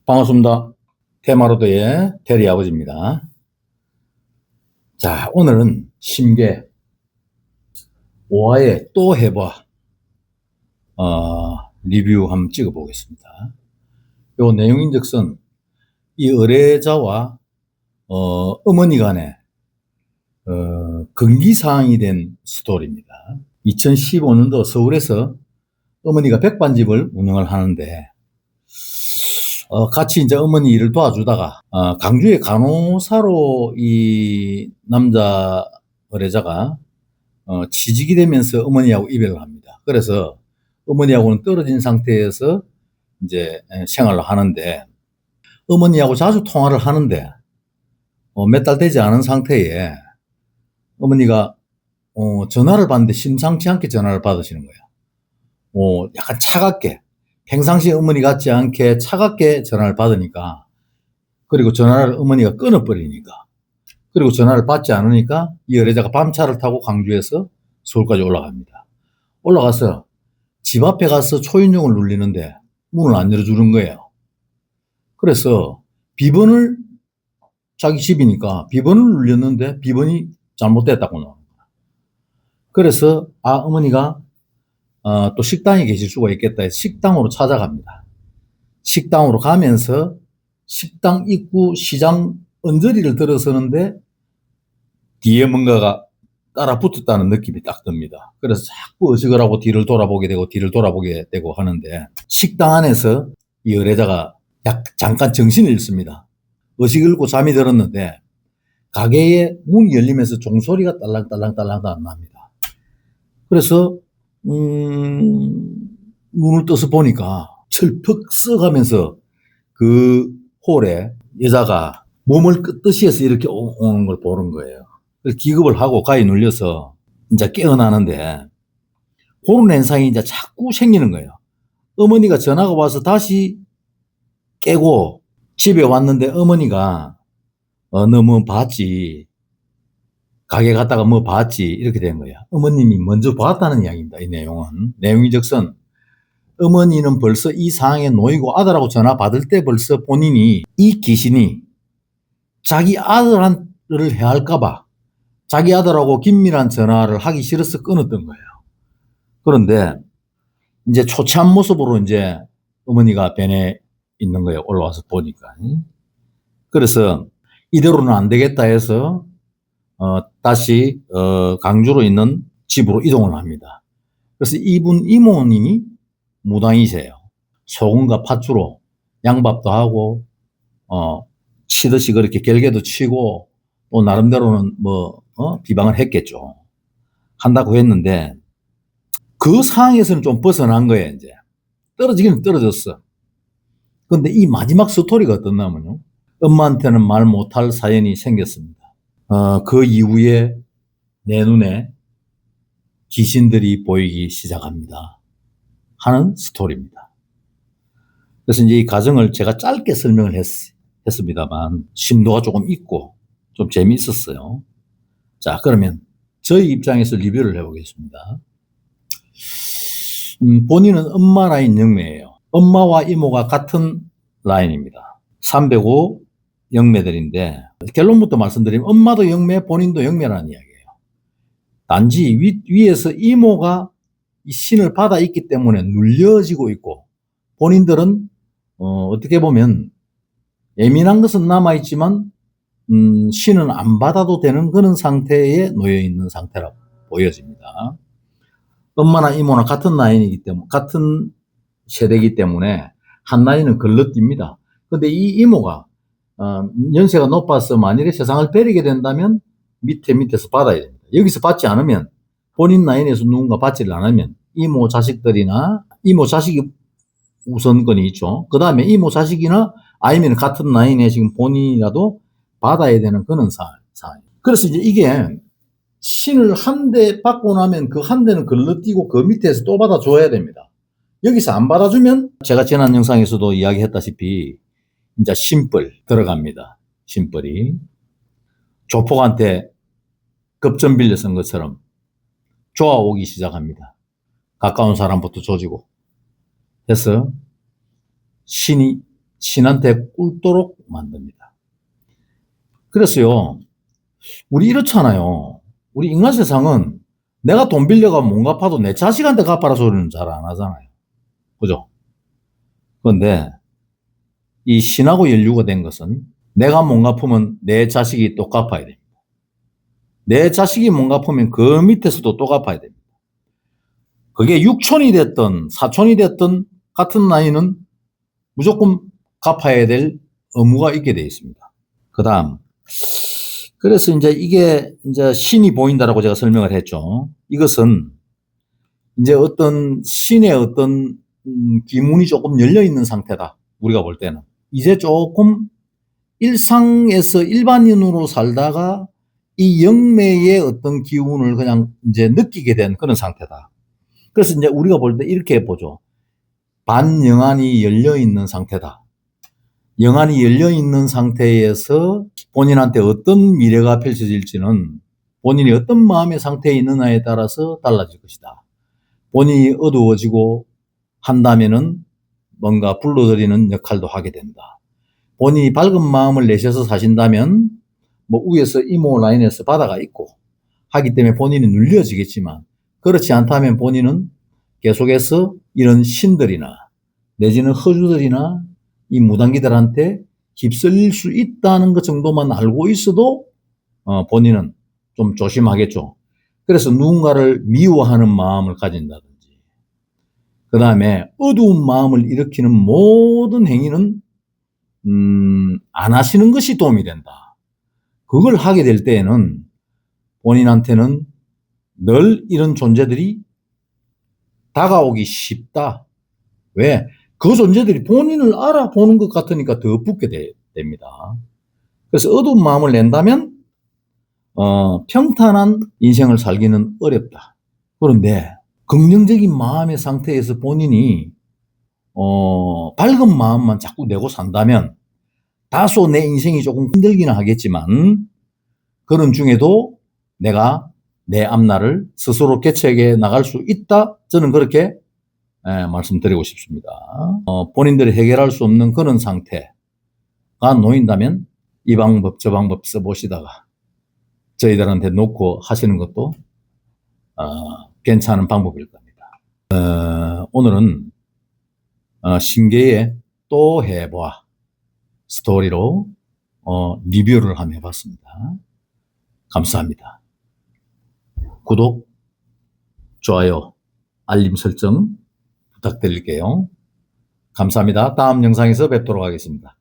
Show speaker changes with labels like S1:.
S1: 반갑습니다. 테마로드의 테리 아버지입니다. 자, 오늘은 심계 5화에 또 해봐 리뷰 한번 찍어보겠습니다. 요 내용인즉슨 이 의뢰자와 어머니 간의 금기사항이 된 스토리입니다. 2015년도 서울에서 어머니가 백반집을 운영을 하는데 같이 이제 어머니 일을 도와주다가, 강주의 간호사로 이 남자 의뢰자가, 취직이 되면서 어머니하고 이별을 합니다. 그래서 어머니하고는 떨어진 상태에서 이제 생활을 하는데, 어머니하고 자주 통화를 하는데, 몇 달 되지 않은 상태에 어머니가, 전화를 받는데 심상치 않게 전화를 받으시는 거예요. 약간 차갑게. 평상시 어머니 같지 않게 차갑게 전화를 받으니까, 그리고 전화를 어머니가 끊어버리니까, 그리고 전화를 받지 않으니까 이 의뢰자가 밤차를 타고 강주에서 서울까지 올라갑니다. 올라가서 집 앞에 가서 초인종을 눌리는데 문을 안 열어주는 거예요. 그래서 비번을, 자기 집이니까 비번을 눌렸는데 비번이 잘못됐다고 나오는 거야. 그래서 어머니가 또 식당에 계실 수가 있겠다 해서 식당으로 찾아갑니다. 식당으로 가면서 식당 입구 시장 언저리를 들어서는데 뒤에 뭔가가 따라 붙었다는 느낌이 딱 듭니다. 그래서 자꾸 의식을 하고 뒤를 돌아보게 되고 하는데, 식당 안에서 이 의뢰자가 잠깐 정신을 잃습니다. 의식을 잃고 잠이 들었는데 가게의 문이 열리면서 종소리가 딸랑딸랑 납니다. 그래서 눈을 떠서 보니까 철퍽 썩어가면서 그 홀에 여자가 몸을 끄듯이 해서 이렇게 오는 걸 보는 거예요. 그래서 기겁을 하고 가위 눌려서 이제 깨어나는데, 그런 현상이 이제 자꾸 생기는 거예요. 어머니가 전화가 와서 다시 깨고 집에 왔는데 어머니가 너 뭐 봤지? 가게 갔다가 뭐 봤지? 이렇게 된 거야. 어머님이 먼저 봤다는 이야기입니다. 이 내용은. 내용이즉슨 어머니는 벌써 이 상황에 놓이고 아들하고 전화 받을 때 벌써 본인이 이 귀신이 자기 아들을 해할까봐 자기 아들하고 긴밀한 전화를 하기 싫어서 끊었던 거예요. 그런데 이제 초췌한 모습으로 이제 어머니가 변해 있는 거예요. 올라와서 보니까. 그래서 이대로는 안 되겠다 해서 다시 강주로 있는 집으로 이동을 합니다. 그래서 이분 이모님이 무당이세요. 소금과 팥주로 양밥도 하고 치듯이 그렇게 결계도 치고 또 나름대로는 비방을 했겠죠. 한다고 했는데 그 상황에서는 좀 벗어난 거예요. 이제 떨어지기는 떨어졌어. 근데 이 마지막 스토리가 어떻냐면요, 엄마한테는 말 못할 사연이 생겼습니다. 그 이후에 내 눈에 귀신들이 보이기 시작합니다 하는 스토리입니다. 그래서 이제 이 과정을 제가 짧게 설명을 했습니다만 심도가 조금 있고 좀 재미있었어요. 자, 그러면 저희 입장에서 리뷰를 해보겠습니다. 본인은 엄마 라인 영매예요. 엄마와 이모가 같은 라인입니다. 305 영매들인데, 결론부터 말씀드리면 엄마도 영매, 본인도 영매라는 이야기예요. 단지 위에서 이모가 이 신을 받아 있기 때문에 눌려지고 있고, 본인들은 어떻게 보면 예민한 것은 남아있지만 신은 안 받아도 되는 그런 상태에 놓여있는 상태라고 보여집니다. 엄마나 이모나 같은 라인이기 때문에, 같은 세대이기 때문에 한 라인은 걸러뜁니다. 근데 이 이모가 연세가 높아서 만일에 세상을 버리게 된다면 밑에서 받아야 됩니다. 여기서 받지 않으면, 본인 라인에서 누군가 받지를 않으면 이모 자식들이나 이모 자식이 우선권이 있죠. 그 다음에 이모 자식이나 아니면 같은 라인에 지금 본인이라도 받아야 되는 그런 상황. 그래서 이제 이게 신을 한 대 받고 나면 그 한 대는 걸러뛰고 그 밑에서 또 받아줘야 됩니다. 여기서 안 받아주면 제가 지난 영상에서도 이야기했다시피 이제 신벌 들어갑니다. 신벌이 조폭한테 급전 빌려 쓴 것처럼 좋아오기 시작합니다. 가까운 사람부터 조지고 해서 신이 신한테 꿇도록 만듭니다. 그래서요, 우리 이렇잖아요. 우리 인간 세상은 내가 돈 빌려가면 못 갚아도 내 자식한테 갚아라 소리는 잘 안 하잖아요. 그죠? 그런데 이 신하고 연루가 된 것은 내가 못 갚으면 내 자식이 또 갚아야 됩니다. 내 자식이 못 갚으면 그 밑에서도 또 갚아야 됩니다. 그게 육촌이 됐든 사촌이 됐든 같은 나이는 무조건 갚아야 될 의무가 있게 되어 있습니다. 그 다음, 그래서 이제 이게 이제 신이 보인다라고 제가 설명을 했죠. 이것은 이제 어떤 신의 어떤 기문이 조금 열려 있는 상태다. 우리가 볼 때는. 이제 조금 일상에서 일반인으로 살다가 이 영매의 어떤 기운을 그냥 이제 느끼게 된 그런 상태다. 그래서 이제 우리가 볼 때 이렇게 보죠. 반영안이 열려 있는 상태다. 영안이 열려 있는 상태에서 본인한테 어떤 미래가 펼쳐질지는 본인이 어떤 마음의 상태에 있느냐에 따라서 달라질 것이다. 본인이 어두워지고 한다면은 뭔가 불러들이는 역할도 하게 된다. 본인이 밝은 마음을 내셔서 사신다면 뭐 위에서 이모 라인에서 바다가 있고 하기 때문에 본인이 눌려지겠지만 그렇지 않다면 본인은 계속해서 이런 신들이나 내지는 허주들이나 이 무당기들한테 휩쓸릴 수 있다는 것 정도만 알고 있어도 본인은 좀 조심하겠죠. 그래서 누군가를 미워하는 마음을 가진다든지 그 다음에 어두운 마음을 일으키는 모든 행위는 안 하시는 것이 도움이 된다. 그걸 하게 될 때에는 본인한테는 늘 이런 존재들이 다가오기 쉽다. 왜? 그 존재들이 본인을 알아보는 것 같으니까 더 붙게 됩니다. 그래서 어두운 마음을 낸다면 평탄한 인생을 살기는 어렵다. 그런데 긍정적인 마음의 상태에서 본인이 밝은 마음만 자꾸 내고 산다면 다소 내 인생이 조금 힘들기는 하겠지만 그런 중에도 내가 내 앞날을 스스로 개척해 나갈 수 있다. 저는 그렇게 말씀드리고 싶습니다. 본인들이 해결할 수 없는 그런 상태가 놓인다면 이 방법 저 방법 써보시다가 저희들한테 놓고 하시는 것도 괜찮은 방법일 겁니다. 오늘은 신계의 또 해봐 스토리로 리뷰를 한번 해봤습니다. 감사합니다. 구독, 좋아요, 알림 설정 부탁드릴게요. 감사합니다. 다음 영상에서 뵙도록 하겠습니다.